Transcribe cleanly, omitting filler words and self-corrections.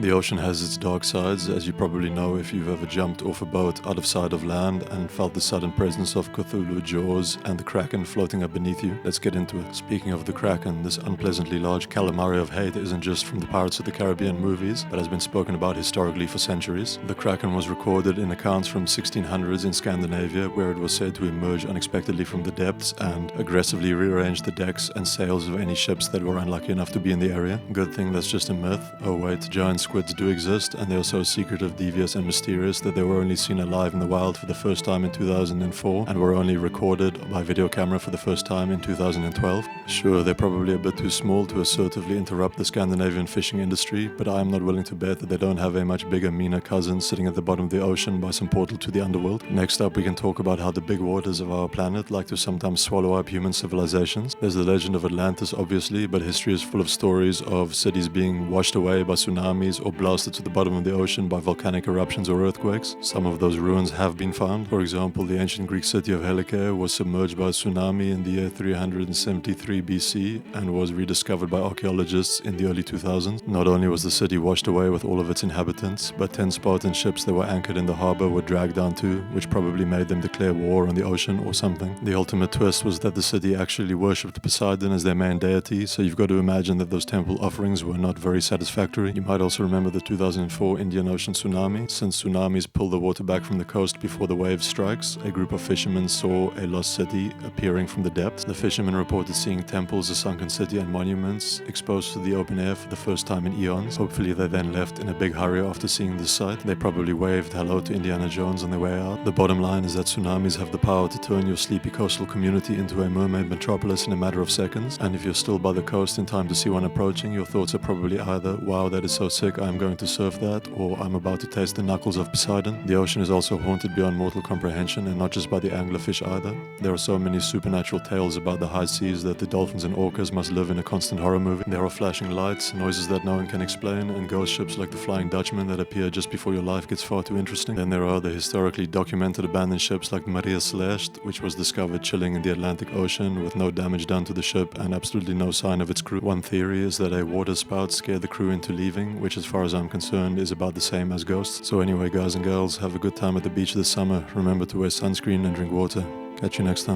The ocean has its dark sides, as you probably know if you've ever jumped off a boat out of sight of land and felt the sudden presence of Cthulhu, Jaws, and the Kraken floating up beneath you. Let's get into it. Speaking of the Kraken, this unpleasantly large calamari of hate isn't just from the Pirates of the Caribbean movies, but has been spoken about historically for centuries. The Kraken was recorded in accounts from 1600s in Scandinavia, where it was said to emerge unexpectedly from the depths and aggressively rearrange the decks and sails of any ships that were unlucky enough to be in the area. Good thing that's just a myth. Oh wait, giant squids do exist, and they are so secretive, devious, and mysterious that they were only seen alive in the wild for the first time in 2004 and were only recorded by video camera for the first time in 2012. Sure, they're probably a bit too small to assertively interrupt the Scandinavian fishing industry, but I am not willing to bet that they don't have a much bigger, meaner cousin sitting at the bottom of the ocean by some portal to the underworld. Next up, we can talk about how the big waters of our planet like to sometimes swallow up human civilizations. There's the legend of Atlantis, obviously, but history is full of stories of cities being washed away by tsunamis or blasted to the bottom of the ocean by volcanic eruptions or earthquakes. Some of those ruins have been found. For example, the ancient Greek city of Helike was submerged by a tsunami in the year 373 BC and was rediscovered by archaeologists in the early 2000s. Not only was the city washed away with all of its inhabitants, but 10 Spartan ships that were anchored in the harbor were dragged down too, which probably made them declare war on the ocean or something. The ultimate twist was that the city actually worshipped Poseidon as their main deity, so you've got to imagine that those temple offerings were not very satisfactory. You might also remember the 2004 Indian Ocean tsunami. Since tsunamis pull the water back from the coast before the wave strikes, a group of fishermen saw a lost city appearing from the depths. The fishermen reported seeing temples, a sunken city, and monuments exposed to the open air for the first time in eons. Hopefully they then left in a big hurry after seeing this sight. They probably waved hello to Indiana Jones on their way out. The bottom line is that tsunamis have the power to turn your sleepy coastal community into a mermaid metropolis in a matter of seconds, and if you're still by the coast in time to see one approaching, your thoughts are probably either, wow, that is so sick, I'm going to surf that, or I'm about to taste the knuckles of Poseidon. The ocean is also haunted beyond mortal comprehension, and not just by the anglerfish either. There are so many supernatural tales about the high seas that the dolphins and orcas must live in a constant horror movie. There are flashing lights, noises that no one can explain, and ghost ships like the Flying Dutchman that appear just before your life gets far too interesting. Then there are the historically documented abandoned ships like Maria Celeste, which was discovered chilling in the Atlantic Ocean with no damage done to the ship and absolutely no sign of its crew. One theory is that a water spout scared the crew into leaving, which as far as I'm concerned is about the same as ghosts. So anyway, guys and girls, have a good time at the beach this summer. Remember to wear sunscreen and drink water. Catch you next time.